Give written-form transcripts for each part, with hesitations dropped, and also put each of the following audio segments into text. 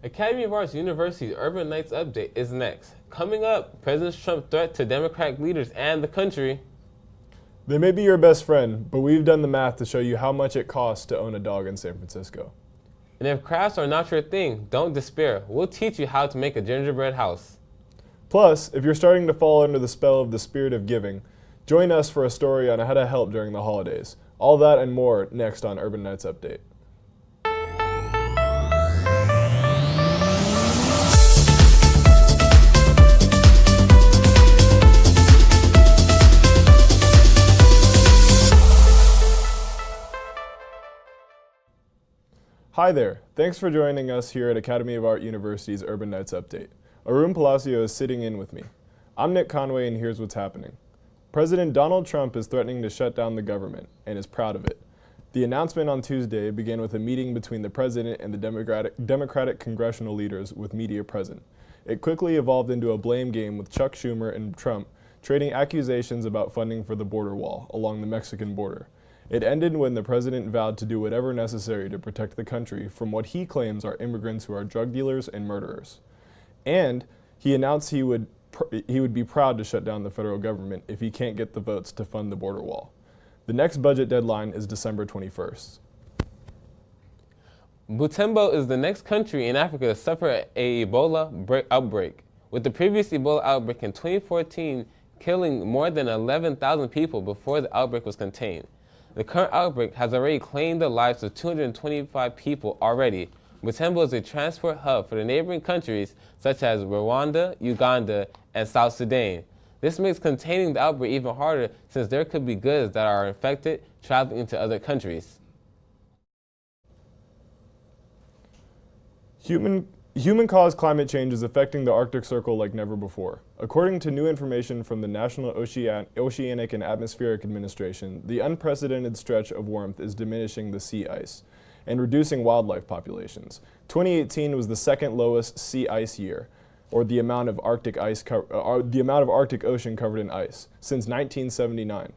Academy of Arts University's Urban Nights Update is next. Coming up, President Trump's threat to Democratic leaders and the country. They may be your best friend, but we've done the math to show you how much it costs to own a dog in San Francisco. And if crafts are not your thing, don't despair. We'll teach you how to make a gingerbread house. Plus, if you're starting to fall under the spell of the spirit of giving, join us for a story on how to help during the holidays. All that and more next on Urban Nights Update. Hi there, thanks for joining us here at Academy of Art University's Urban Nights Update. Arun Palacio is sitting in with me. I'm Nick Conway and here's what's happening. President Donald Trump is threatening to shut down the government and is proud of it. The announcement on Tuesday began with a meeting between the president and the Democratic congressional leaders with media present. It quickly evolved into a blame game with Chuck Schumer and Trump trading accusations about funding for the border wall along the Mexican border. It ended when the president vowed to do whatever necessary to protect the country from what he claims are immigrants who are drug dealers and murderers. And he announced he would be proud to shut down the federal government if he can't get the votes to fund the border wall. The next budget deadline is December 21st. Butembo is the next country in Africa to suffer an Ebola outbreak, with the previous Ebola outbreak in 2014 killing more than 11,000 people before the outbreak was contained. The current outbreak has already claimed the lives of 225 people already. Butembo is a transport hub for the neighboring countries such as Rwanda, Uganda, and South Sudan. This makes containing the outbreak even harder since there could be goods that are infected traveling into other countries. Human-caused climate change is affecting the Arctic Circle like never before. According to new information from the National Oceanic and Atmospheric Administration, the unprecedented stretch of warmth is diminishing the sea ice and reducing wildlife populations. 2018 was the second lowest sea ice year, or the amount of Arctic Ocean covered in ice, since 1979.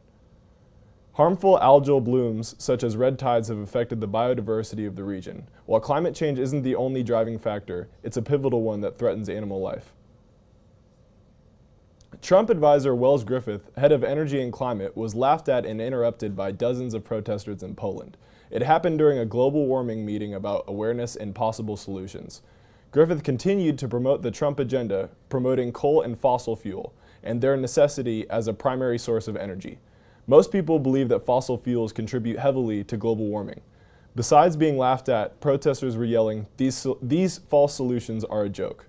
Harmful algal blooms, such as red tides, have affected the biodiversity of the region. While climate change isn't the only driving factor, it's a pivotal one that threatens animal life. Trump advisor Wells Griffith, head of energy and climate, was laughed at and interrupted by dozens of protesters in Poland. It happened during a global warming meeting about awareness and possible solutions. Griffith continued to promote the Trump agenda, promoting coal and fossil fuel, and their necessity as a primary source of energy. Most people believe that fossil fuels contribute heavily to global warming. Besides being laughed at, protesters were yelling, "These false solutions are a joke."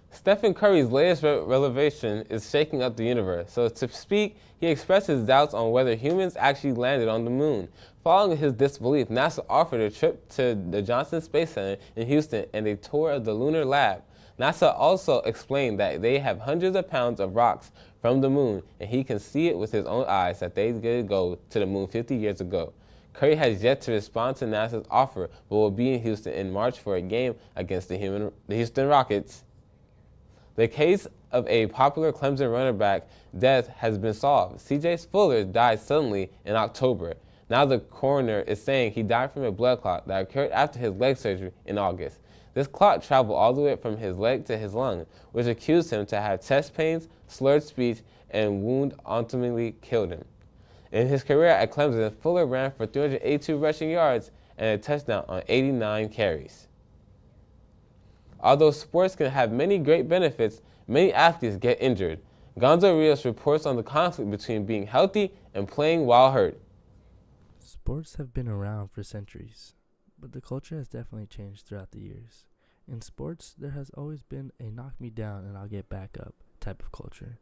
Stephen Curry's latest revelation is shaking up the universe. So to speak, he expressed his doubts on whether humans actually landed on the moon. Following his disbelief, NASA offered a trip to the Johnson Space Center in Houston and a tour of the lunar lab. NASA also explained that they have hundreds of pounds of rocks from the moon, and he can see it with his own eyes that they did go to the moon 50 years ago. Curry has yet to respond to NASA's offer, but will be in Houston in March for a game against the Houston Rockets. The case of a popular Clemson running back death has been solved. C.J. Fuller died suddenly in October. Now the coroner is saying he died from a blood clot that occurred after his leg surgery in August. This clot traveled all the way from his leg to his lung, which accused him to have chest pains, slurred speech, and wound ultimately killed him. In his career at Clemson, Fuller ran for 382 rushing yards and a touchdown on 89 carries. Although sports can have many great benefits, many athletes get injured. Gonzo Rios reports on the conflict between being healthy and playing while hurt. Sports have been around for centuries, but the culture has definitely changed throughout the years. In sports, there has always been a knock me down and I'll get back up type of culture.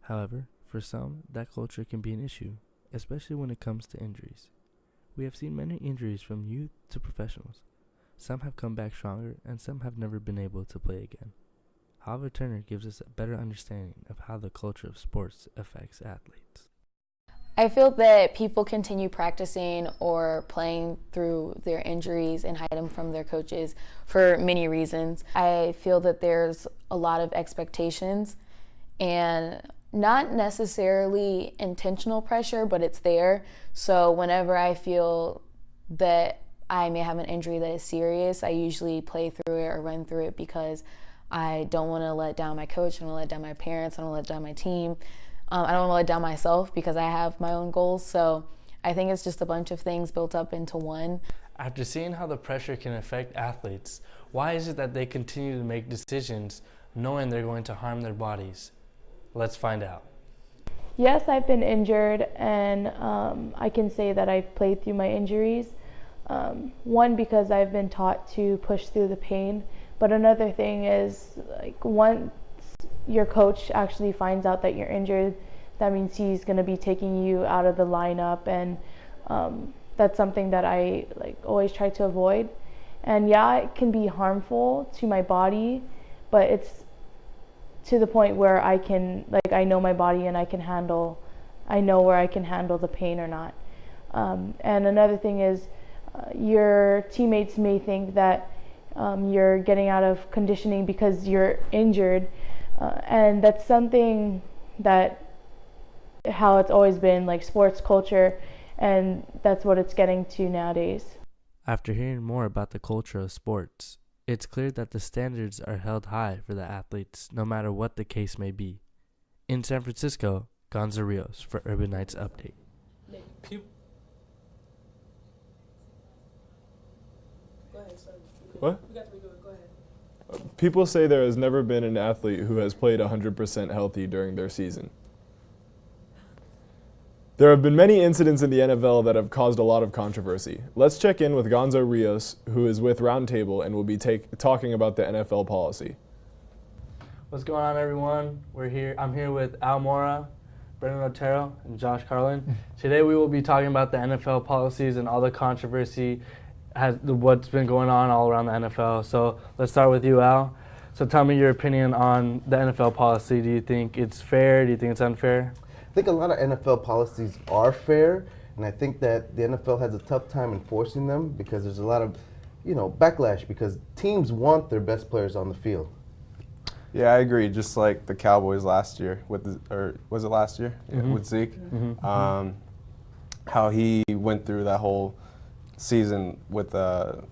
However, for some, that culture can be an issue, especially when it comes to injuries. We have seen many injuries from youth to professionals. Some have come back stronger, and some have never been able to play again. Hava Turner gives us a better understanding of how the culture of sports affects athletes. I feel that people continue practicing or playing through their injuries and hide them from their coaches for many reasons. I feel that there's a lot of expectations and not necessarily intentional pressure, but it's there. So whenever I feel that I may have an injury that is serious, I usually play through it or run through it because I don't want to let down my coach, I don't want to let down my parents, I don't want to let down my team. I don't want to let down myself because I have my own goals. So I think it's just a bunch of things built up into one. After seeing how the pressure can affect athletes, why is it that they continue to make decisions knowing they're going to harm their bodies? Let's find out. Yes, I've been injured, and I can say that I've played through my injuries. One, because I've been taught to push through the pain, but another thing is, like, once your coach actually finds out that you're injured, that means he's going to be taking you out of the lineup, and that's something that I always try to avoid. And yeah, it can be harmful to my body, but it's to the point where I can, I know my body and I know where I can handle the pain or not. And another thing is, your teammates may think that you're getting out of conditioning because you're injured, and that's something that how it's always been, like sports culture, and that's what it's getting to nowadays. After hearing more about the culture of sports, it's clear that the standards are held high for the athletes, no matter what the case may be. In San Francisco, Gonzo Rios for Urban Knights Update. What? People say there has never been an athlete who has played 100% healthy during their season. There have been many incidents in the NFL that have caused a lot of controversy. Let's check in with Gonzo Rios, who is with Roundtable and will be talking about the NFL policy. What's going on, everyone? I'm here with Al Mora, Brendan Otero, and Josh Carlin. Today we will be talking about the NFL policies and all the controversy, what's been going on all around the NFL. So let's start with you, Al. So tell me your opinion on the NFL policy. Do you think it's fair? Do you think it's unfair? I think a lot of NFL policies are fair, and I think that the NFL has a tough time enforcing them because there's a lot of, backlash because teams want their best players on the field. Yeah, I agree. Just like the Cowboys last year was it last year? Mm-hmm. Yeah, with Zeke? How he went through that whole season with what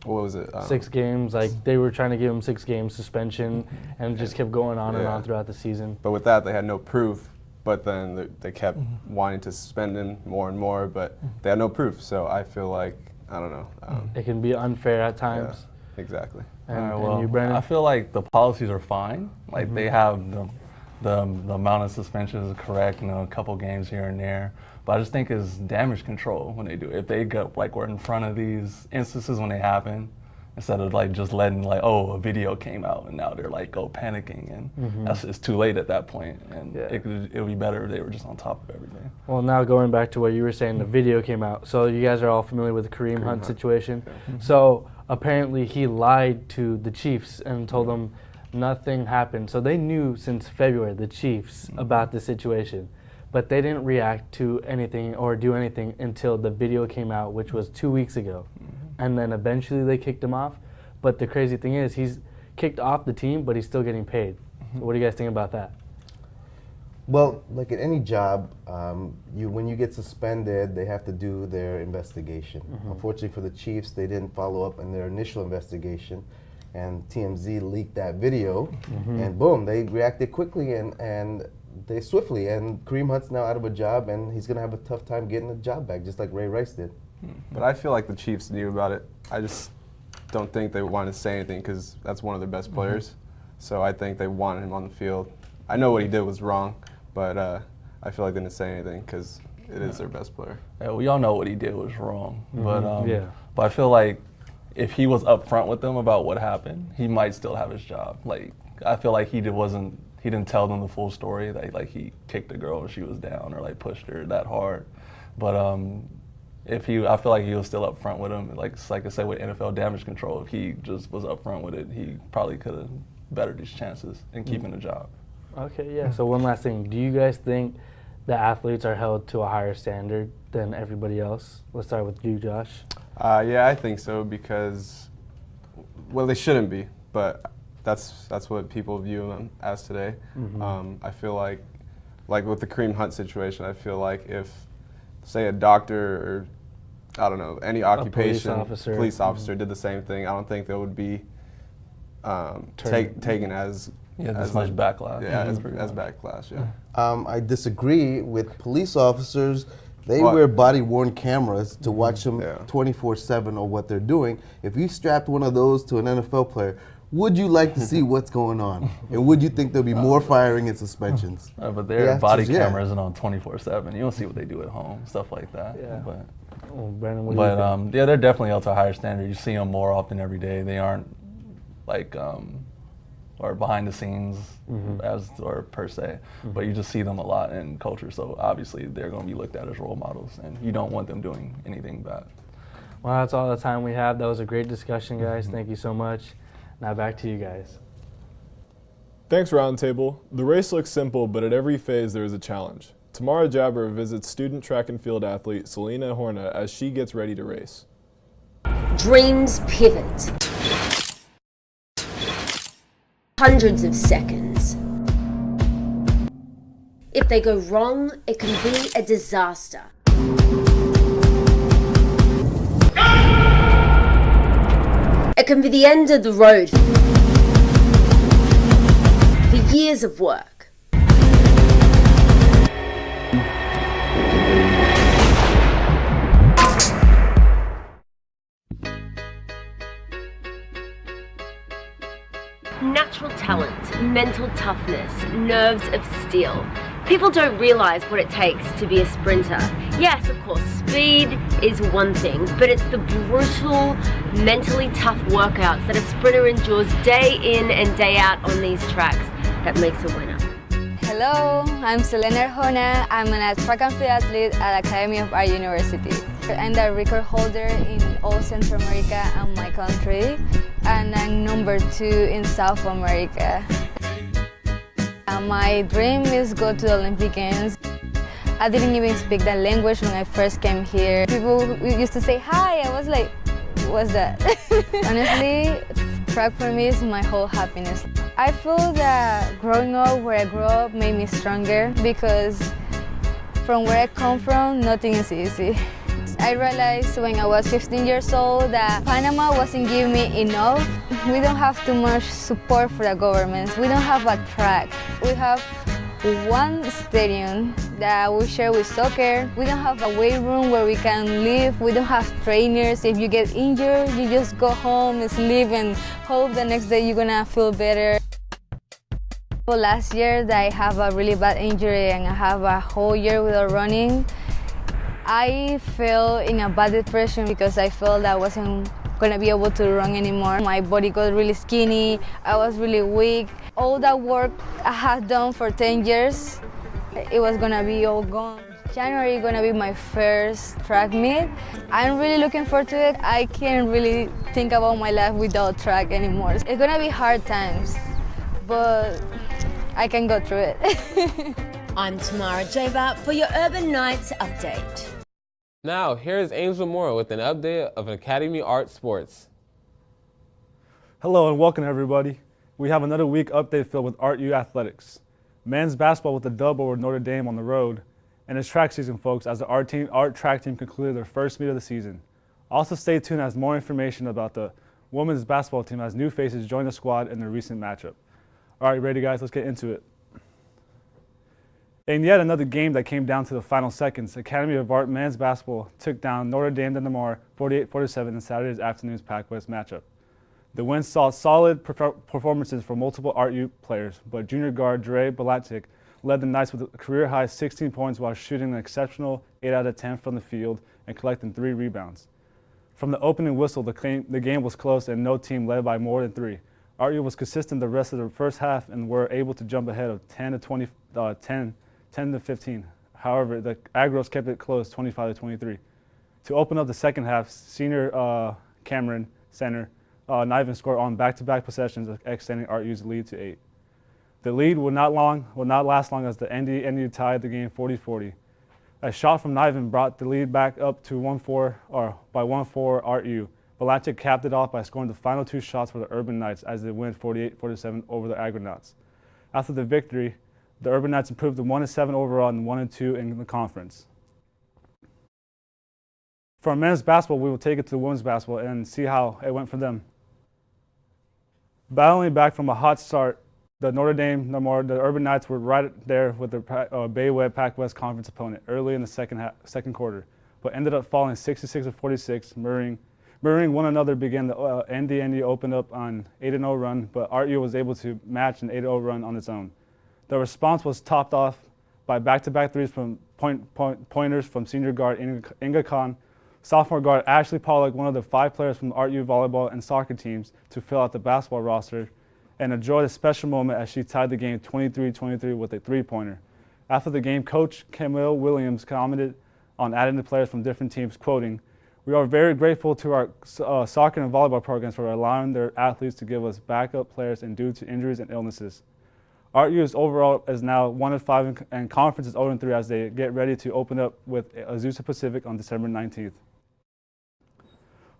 was it? 6 games. They were trying to give him 6 games suspension, and it just kept going on and on throughout the season. But with that, they had no proof. But then they kept wanting to suspend him more and more, but they had no proof. So I feel like, I don't know. It can be unfair at times. Yeah, exactly. And you, Brandon? I feel like the policies are fine. Like they have the amount of suspensions is correct, a couple games here and there. But I just think it's damage control when they do it. If they we're in front of these instances when they happen, instead of just letting a video came out and now they're panicking, and it's too late at that point. And it would be better if they were just on top of everything. Well, now going back to what you were saying, the video came out. So you guys are all familiar with the Kareem Hunt situation. Yeah. So apparently he lied to the Chiefs and told them nothing happened. So they knew since February, the Chiefs, about the situation. But they didn't react to anything or do anything until the video came out, which was 2 weeks ago. And then eventually they kicked him off. But the crazy thing is he's kicked off the team, but he's still getting paid. So what do you guys think about that? Well, like at any job, when you get suspended, they have to do their investigation. Unfortunately for the Chiefs, they didn't follow up on their initial investigation, and TMZ leaked that video, and boom, they reacted quickly and they swiftly. And Kareem Hunt's now out of a job, and he's going to have a tough time getting a job back, just like Ray Rice did. But I feel like the Chiefs knew about it. I just don't think they wanted to say anything because that's one of their best players. So I think they wanted him on the field. I know what he did was wrong, but I feel like they didn't say anything because it is their best player. Yeah, we all know what he did was wrong. But I feel like if he was upfront with them about what happened, he might still have his job. I feel like he didn't tell them the full story. That he kicked a girl when she was down or pushed her that hard. But I feel like he was still up front with him. Like I said, with NFL damage control, if he just was up front with it, he probably could have bettered his chances in keeping a job. Okay, yeah. So one last thing. Do you guys think the athletes are held to a higher standard than everybody else? Let's start with you, Josh. Yeah, I think so because, well, they shouldn't be, but that's what people view them as today. I feel like with the Kareem Hunt situation, I feel like if, say, a doctor or I don't know, any occupation, police officer. did the same thing, I don't think there would be taken as much backlash. Yeah, as backlash. Yeah. I disagree with police officers. They What? wear body-worn cameras to watch them Yeah. 24/7 on what they're doing. If you strapped one of those to an NFL player, would you like to see what's going on? And would you think there'll be more firing and suspensions? But their Yeah, body yeah. camera isn't on 24/7. You don't see what they do at home, stuff like that. Yeah. But Well, Brandon, what do you think? yeah, they're definitely held to a higher standard. You see them more often every day. They aren't like or behind the scenes or per se, but you just see them a lot in culture. So obviously they're going to be looked at as role models, and you don't want them doing anything bad. Well, that's all the time we have. That was a great discussion, guys. Thank you so much. Now back to you guys. Thanks, Roundtable. The race looks simple, but at every phase there is a challenge. Tamara Jabber visits student track and field athlete Selena Horna as she gets ready to race. Dreams pivot. Hundreds of seconds. If they go wrong, it can be a disaster. It can be the end of the road for years of work. Natural talent, mental toughness, nerves of steel. People don't realize what it takes to be a sprinter. Yes, of course, speed is one thing, but it's the brutal, mentally tough workouts that a sprinter endures day in and day out on these tracks that makes a winner. Hello, I'm Selena Horna. I'm a track and field athlete at Academy of Art University. I'm the record holder in all Central America and my country, and I'm number 2 in South America. My dream is go to the Olympic Games. I didn't even speak that language when I first came here. People used to say hi. I was like, what's that? Honestly, track for me is my whole happiness. I feel that growing up where I grew up made me stronger because from where I come from, nothing is easy. I realized when I was 15 years old that Panama wasn't giving me enough. We don't have too much support for the government. We don't have a track. We have one stadium that we share with soccer. We don't have a weight room where we can live. We don't have trainers. If you get injured, you just go home and sleep and hope the next day you're gonna feel better. Well, last year that I have a really bad injury and I have a whole year without running, I fell in a bad depression because I felt that I wasn't gonna be able to run anymore. My body got really skinny, I was really weak. All that work I had done for 10 years, it was gonna be all gone. January is gonna be my first track meet. I'm really looking forward to it. I can't really think about my life without track anymore. It's gonna be hard times, but I can go through it. I'm Tamara Jabber for your Urban Nights update. Now, here's Angel Moore with an update of Academy Art Sports. Hello and welcome everybody. We have another week update filled with Art U athletics. Men's basketball with a dub over Notre Dame on the road. And it's track season, folks, as the art track team concluded their first meet of the season. Also stay tuned as more information about the women's basketball team as new faces join the squad in their recent matchup. All right, ready guys, let's get into it. In yet another game that came down to the final seconds, Academy of Art men's basketball took down Notre Dame de Namur 48-47 in Saturday's afternoon's Pac-West matchup. The win saw solid performances from multiple Art U players, but junior guard Dre Balatic led the Knights with a career-high 16 points while shooting an exceptional 8 out of 10 from the field and collecting 3 rebounds. From the opening whistle, the game was close and no team led by more than 3. Art U was consistent the rest of the first half and were able to jump ahead of 10 to 15. However, the Agros kept it close, 25-23. To open up the second half, senior Cameron center Niven scored on back-to-back possessions, extending Art U's lead to 8. The lead would not last long as the NU tied the game 40-40. A shot from Niven brought the lead back up to 1-4 Art U. Balatic capped it off by scoring the final 2 shots for the Urban Knights as they win 48-47 over the Agronauts. After the victory, the Urban Knights improved to 1-7 overall and 1-2 in the conference. For men's basketball, we will take it to women's basketball and see how it went for them. Battling back from a hot start, the Notre Dame, the Urban Knights were right there with their Bayweb Pac-West Conference opponent early in the second quarter, but ended up falling 66-46, mirroring one another. Began the ND opened up on 8-0 run, but RU was able to match an 8-0 run on its own. The response was topped off by back-to-back threes from pointers from senior guard Inga Khan, sophomore guard Ashley Pollock, one of the 5 players from the RU volleyball and soccer teams to fill out the basketball roster, and enjoyed a special moment as she tied the game 23-23 with a three-pointer. After the game, Coach Camille Williams commented on adding the players from different teams, quoting, "We are very grateful to our soccer and volleyball programs for allowing their athletes to give us backup players and due to injuries and illnesses. RU's overall is now 1-5 and conference is 0-3 as they get ready to open up with Azusa Pacific on December 19th.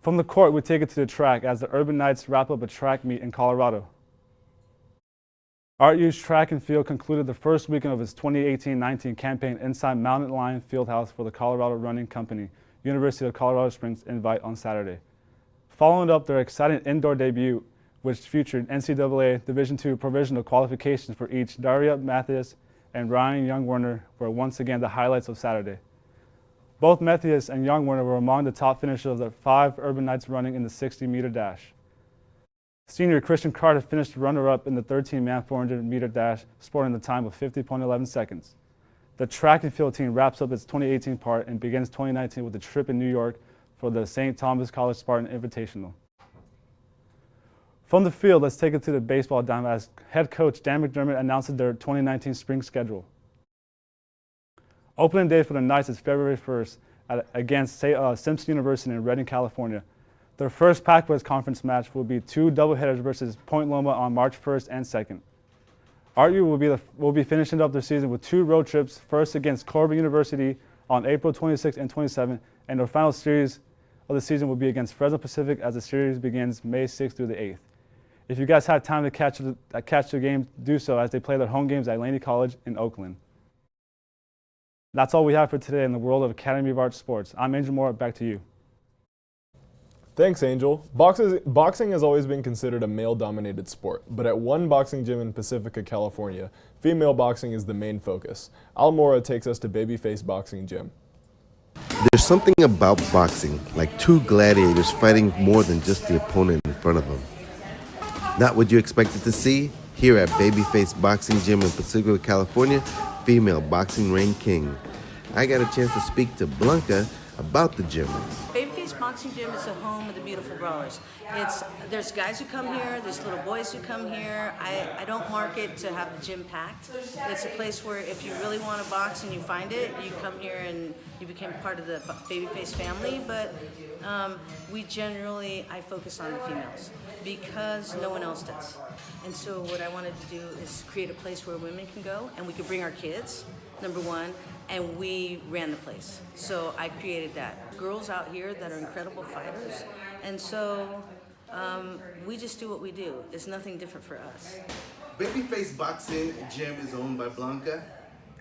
From the court, we take it to the track as the Urban Knights wrap up a track meet in Colorado. RU's track and field concluded the first weekend of its 2018-19 campaign inside Mountain Lion Fieldhouse for the Colorado Running Company, University of Colorado Springs invite on Saturday. Following up their exciting indoor debut, which featured NCAA Division II provisional qualifications for each, Daria Mathias and Ryan Youngwerner were once again the highlights of Saturday. Both Mathias and Youngwerner were among the top finishers of the 5 Urban Knights running in the 60-meter dash. Senior Christian Carter finished runner-up in the 13-man 400-meter dash, sporting the time of 50.11 seconds. The track and field team wraps up its 2018 part and begins 2019 with a trip in New York for the St. Thomas College Spartan Invitational. From the field, let's take it to the baseball diamond as head coach Dan McDermott announces their 2019 spring schedule. Opening day for the Knights is February 1st against Simpson University in Redding, California. Their first Pac-West Conference match will be 2 doubleheaders versus Point Loma on March 1st and 2nd. RU will be finishing up their season with 2 road trips, first against Corby University on April 26th and 27th, and their final series of the season will be against Fresno Pacific as the series begins May 6th through the 8th. If you guys have time to catch the game, do so as they play their home games at Laney College in Oakland. That's all we have for today in the world of Academy of Arts sports. I'm Angel Moore, back to you. Thanks, Angel. Boxing has always been considered a male-dominated sport, but at one boxing gym in Pacifica, California, female boxing is the main focus. Almora takes us to Babyface Boxing Gym. There's something about boxing, like 2 gladiators fighting more than just the opponent in front of them. Not what you expected to see? Here at Babyface Boxing Gym in Pacifica, California, female boxing reign king. I got a chance to speak to Blanca about the gym. Babyface Boxing Gym is the home of the beautiful brawlers. There's guys who come here, there's little boys who come here. I don't market to have the gym packed. It's a place where if you really want to box and you find it, you come here and you become part of the Babyface family. But I focus on the females because no one else does. And so what I wanted to do is create a place where women can go and we could bring our kids, number one, and we ran the place. So I created that. Girls out here that are incredible fighters, and so we just do what we do. It's nothing different for us. Babyface Boxing Gym is owned by Blanca,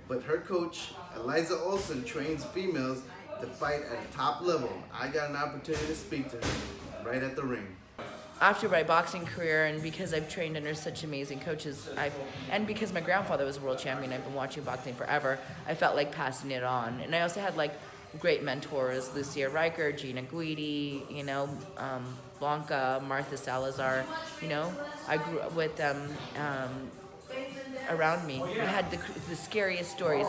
but her coach, Eliza Olsen, trains females to fight at a top level. I got an opportunity to speak to her right at the ring. After my boxing career, and because I've trained under such amazing coaches, and because my grandfather was a world champion, I've been watching boxing forever, I felt like passing it on. And I also had great mentors, Lucia Riker, Gina Guidi, Blanca, Martha Salazar, I grew up with them around me. I had the scariest stories,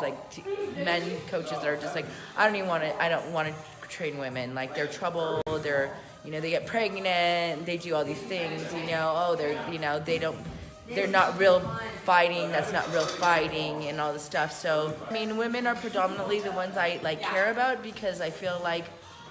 men coaches that are just I don't want to train women. They're trouble, they get pregnant, they do all these things, they're not real fighting, that's not real fighting and all this stuff. So, women are predominantly the ones I care about because I feel like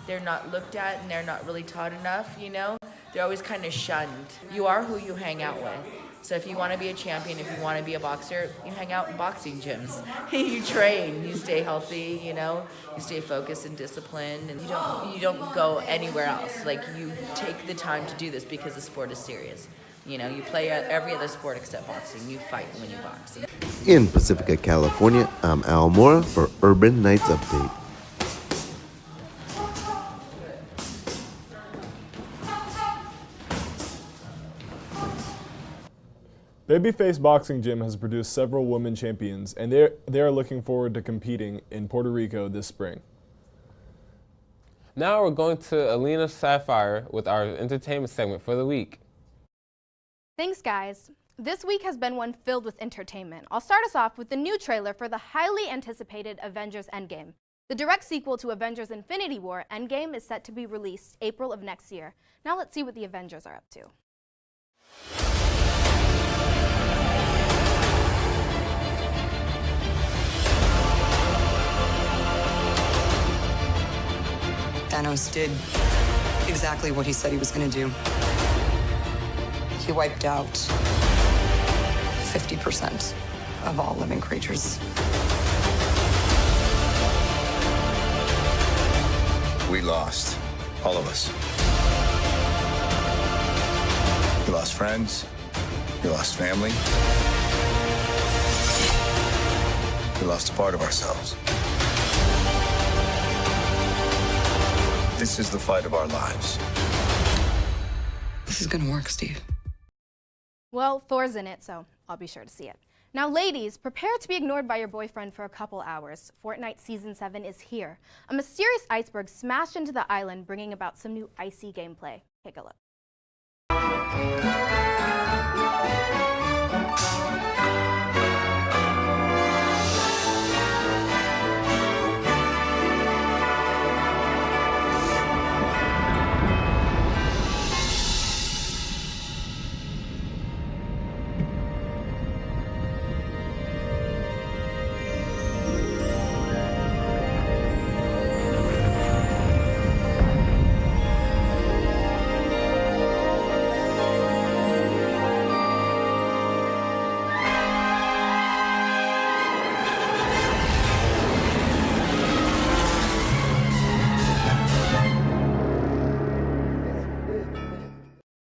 they're not looked at and they're not really taught enough, They're always kind of shunned. You are who you hang out with. So if you want to be a champion, if you want to be a boxer, you hang out in boxing gyms. You train, you stay healthy, you stay focused and disciplined, and you don't go anywhere else. You take the time to do this because the sport is serious. You play every other sport except boxing. You fight when you box. In Pacifica, California, I'm Al Mora for Urban Knights Update. Babyface Boxing Gym has produced several women champions, and they are looking forward to competing in Puerto Rico this spring. Now we're going to Alina Sapphire with our entertainment segment for the week. Thanks, guys. This week has been one filled with entertainment. I'll start us off with the new trailer for the highly anticipated Avengers Endgame. The direct sequel to Avengers Infinity War, Endgame, is set to be released April of next year. Now let's see what the Avengers are up to. Thanos did exactly what he said he was going to do. He wiped out 50% of all living creatures. We lost, all of us. We lost friends, we lost family. We lost a part of ourselves. This is the fight of our lives. This is gonna work, Steve. Well, Thor's in it, so I'll be sure to see it. Now, ladies, prepare to be ignored by your boyfriend for a couple hours. Fortnite Season 7 is here. A mysterious iceberg smashed into the island, bringing about some new icy gameplay. Take a look.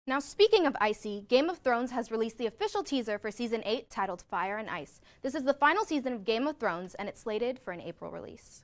Now, speaking of icy, Game of Thrones has released the official teaser for Season 8 titled Fire and Ice. This is the final season of Game of Thrones, and it's slated for an April release.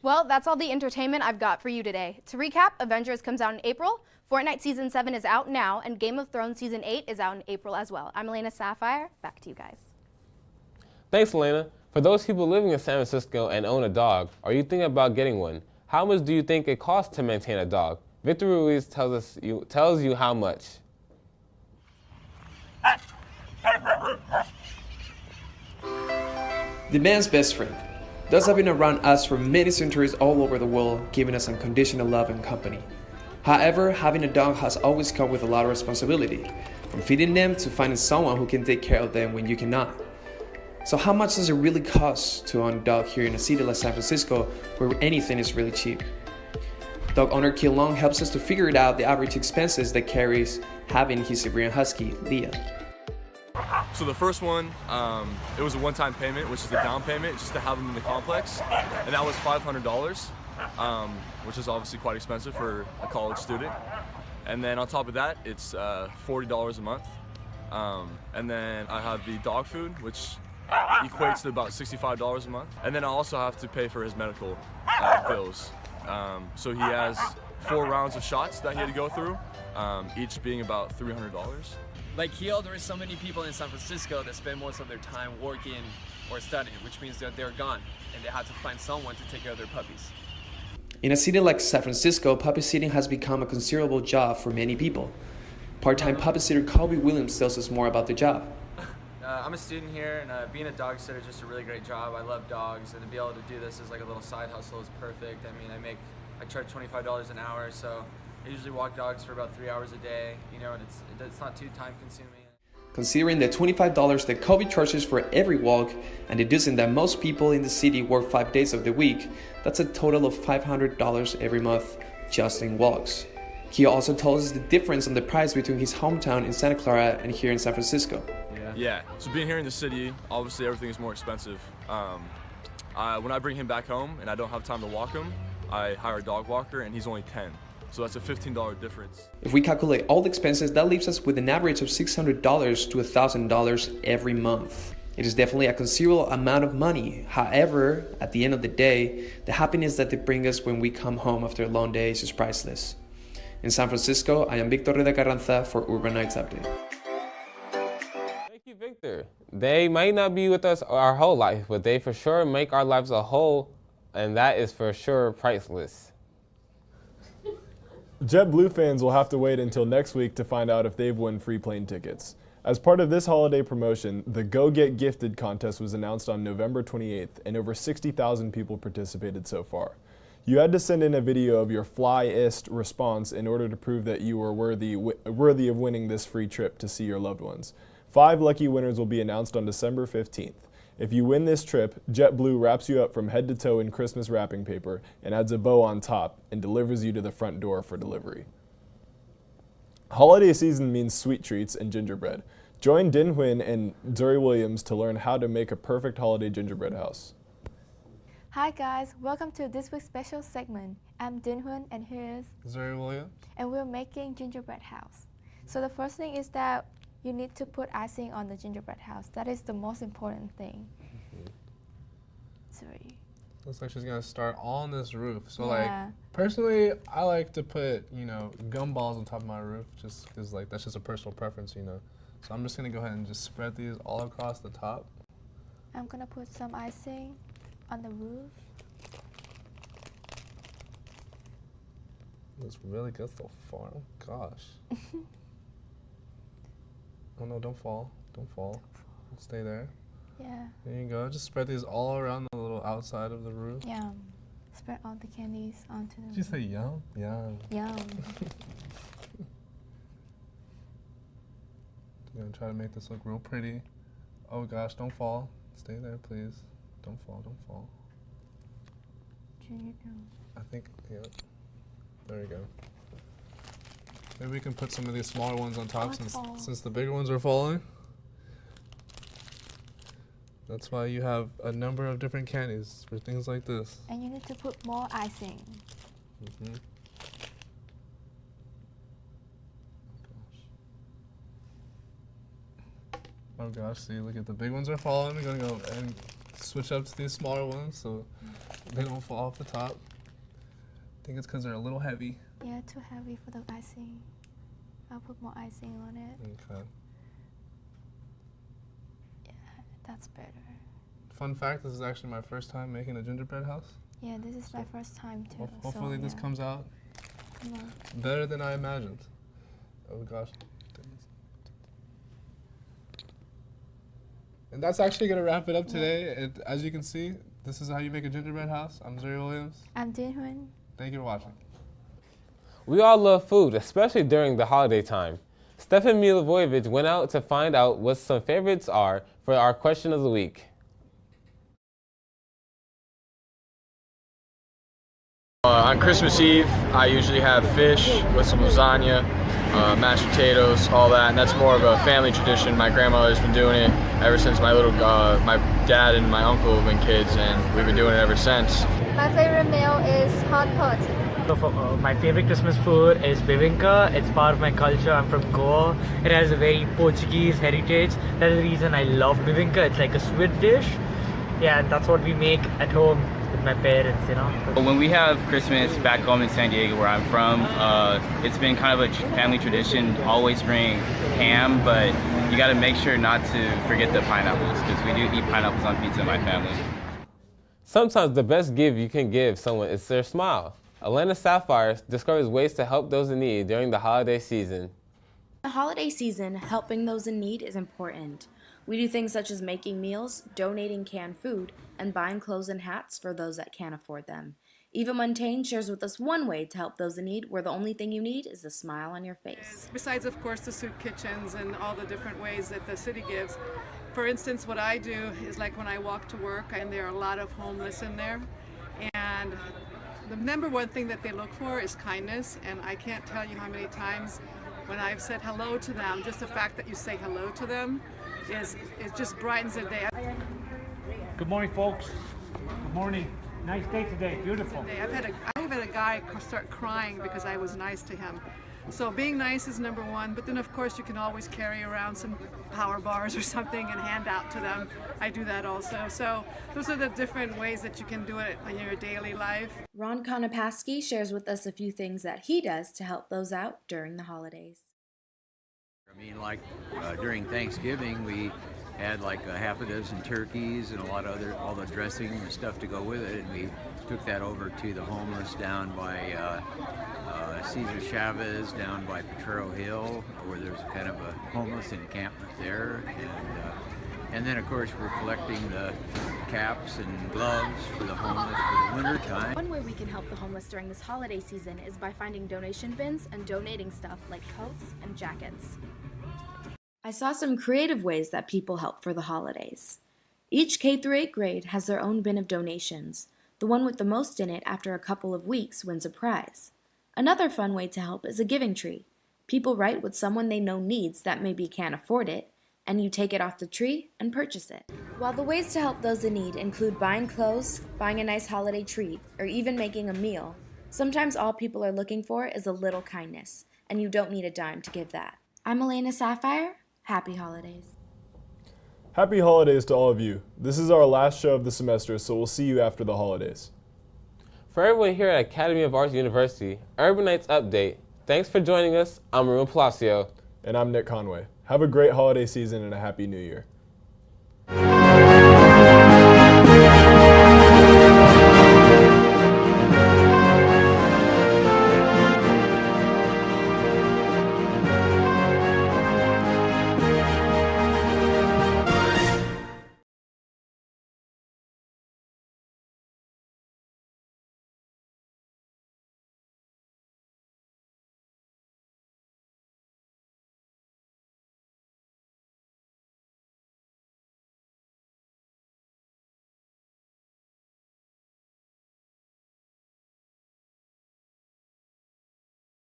Well, that's all the entertainment I've got for you today. To recap, Avengers comes out in April, Fortnite Season 7 is out now, and Game of Thrones Season 8 is out in April as well. I'm Alina Sapphire. Back to you guys. Thanks, Elena. For those people living in San Francisco and own a dog, are you thinking about getting one? How much do you think it costs to maintain a dog? Victor Ruiz tells you how much. The man's best friend. Dogs have been around us for many centuries all over the world, giving us unconditional love and company. However, having a dog has always come with a lot of responsibility, from feeding them to finding someone who can take care of them when you cannot. So how much does it really cost to own a dog here in a city like San Francisco, where anything is really cheap? Dog owner Kill Long helps us to figure it out the average expenses that carries having his Siberian Husky, Leah. So the first one, it was a one-time payment, which is the down payment, just to have them in the complex, and that was $500, which is obviously quite expensive for a college student. And then on top of that, it's $40 a month. And then I have the dog food, which equates to about $65 a month. And then I also have to pay for his medical bills. So he has 4 rounds of shots that he had to go through, each being about $300. Like here, there are so many people in San Francisco that spend most of their time working or studying, which means that they're gone and they have to find someone to take care of their puppies. In a city like San Francisco, puppy sitting has become a considerable job for many people. Part-time puppy sitter Colby Williams tells us more about the job. I'm a student here, and being a dog sitter is just a really great job. I love dogs, and to be able to do this as like a little side hustle is perfect. I mean, I charge $25 an hour, so I usually walk dogs for about 3 hours a day, you know, and it's not too time consuming. Considering the $25 that Kobe charges for every walk and deducing that most people in the city work 5 days of the week, that's a total of $500 every month just in walks. He also told us the difference on the price between his hometown in Santa Clara and here in San Francisco. Yeah, so being here in the city, obviously everything is more expensive. When I bring him back home and I don't have time to walk him, I hire a dog walker and he's only 10. So that's a $15 difference. If we calculate all the expenses, that leaves us with an average of $600 to $1,000 every month. It is definitely a considerable amount of money. However, at the end of the day, the happiness that they bring us when we come home after a long day is just priceless. In San Francisco, I am Victor Reda Carranza for Urban Nights Update. Thank you, Victor. They might not be with us our whole life, but they for sure make our lives a whole, and that is for sure priceless. JetBlue fans will have to wait until next week to find out if they've won free plane tickets. As part of this holiday promotion, the Go Get Gifted contest was announced on November 28th, and over 60,000 people participated so far. You had to send in a video of your flyest response in order to prove that you were worthy of winning this free trip to see your loved ones. 5 lucky winners will be announced on December 15th. If you win this trip, JetBlue wraps you up from head to toe in Christmas wrapping paper and adds a bow on top and delivers you to the front door for delivery. Holiday season means sweet treats and gingerbread. Join Din Huynh and Zuri Williams to learn how to make a perfect holiday gingerbread house. Hi guys, welcome to this week's special segment. I'm Din Huynh and here's Zuri Williams. And we're making gingerbread house. So the first thing is that you need to put icing on the gingerbread house. That is the most important thing. Sorry. Looks like she's gonna start on this roof. So Yeah. like, personally, I like to put, gumballs on top of my roof just because like that's just a personal preference, So I'm just gonna go ahead and just spread these all across the top. I'm gonna put some icing on the roof. Looks really good so far. Oh gosh. Oh no, don't fall. Don't fall. Stay there. Yeah. There you go. Just spread these all around the little outside of the roof. Yum. Spread all the candies onto the Did you say yum? Yum. Yum. I'm gonna try to make this look real pretty. Oh gosh, don't fall. Stay there, please. Don't fall, don't fall. I think, yeah. There you go. Maybe we can put some of these smaller ones on top since the bigger ones are falling. That's why you have a number of different candies for things like this. And you need to put more icing. Oh gosh, see, look at the big ones are falling. We're gonna go and switch up to these smaller ones so they don't fall off the top. I think it's because they're a little heavy. Yeah, too heavy for the icing. I'll put more icing on it. Okay. Yeah, that's better. Fun fact, this is actually my first time making a gingerbread house. Yeah, this is my first time too. Hopefully this comes out Yeah. better than I imagined. Oh gosh. And that's actually going to wrap it up today. And as you can see, this is how you make a gingerbread house. I'm Zuri Williams. I'm Din Huynh. Thank you for watching. We all love food, especially during the holiday time. Stefan Milivojevic went out to find out what some favorites are for our question of the week. On Christmas Eve, I usually have fish with some lasagna, mashed potatoes, all that, and that's more of a family tradition. My grandmother's been doing it ever since my dad and my uncle have been kids, and we've been doing it ever since. My favorite meal is hot pot. So my favorite Christmas food is bibinka. It's part of my culture. I'm from Goa. It has a very Portuguese heritage. That is the reason I love bibinka. It's like a sweet dish. Yeah, and that's what we make at home with my parents, When we have Christmas back home in San Diego, where I'm from, it's been kind of a family tradition, always bring ham, but you got to make sure not to forget the pineapples, because we do eat pineapples on pizza in my family. Sometimes the best gift you can give someone is their smile. Atlanta Sapphires discovers ways to help those in need during the holiday season. The holiday season, helping those in need is important. We do things such as making meals, donating canned food, and buying clothes and hats for those that can't afford them. Eva Montaigne shares with us one way to help those in need where the only thing you need is a smile on your face. Besides, of course, the soup kitchens and all the different ways that the city gives. For instance, what I do is like when I walk to work and there are a lot of homeless in there, and the number one thing that they look for is kindness, and I can't tell you how many times when I've said hello to them, just the fact that you say hello to them it just brightens their day. Good morning, folks. Good morning. Nice day today. Beautiful. I've had a guy start crying because I was nice to him. So being nice is number one, but then of course you can always carry around some power bars or something and hand out to them. I do that also. So those are the different ways that you can do it in your daily life. Ron Konopaski shares with us a few things that he does to help those out during the holidays. I mean, like during Thanksgiving, we had like a half a dozen turkeys and a lot of all the dressing and stuff to go with it, and we took that over to the homeless down by Cesar Chavez, down by Potrero Hill, where there's kind of a homeless encampment there, and then of course we're collecting the caps and gloves for the homeless for the winter time. One way we can help the homeless during this holiday season is by finding donation bins and donating stuff like coats and jackets. I saw some creative ways that people help for the holidays. Each K-8 grade has their own bin of donations. The one with the most in it after a couple of weeks wins a prize. Another fun way to help is a giving tree. People write what someone they know needs that maybe can't afford it, and you take it off the tree and purchase it. While the ways to help those in need include buying clothes, buying a nice holiday treat, or even making a meal, sometimes all people are looking for is a little kindness, and you don't need a dime to give that. I'm Elena Sapphire. Happy holidays. Happy holidays to all of you. This is our last show of the semester, so we'll see you after the holidays. For everyone here at Academy of Arts University, Urban Nights Update, thanks for joining us. I'm Arun Palacio. And I'm Nick Conway. Have a great holiday season and a happy new year.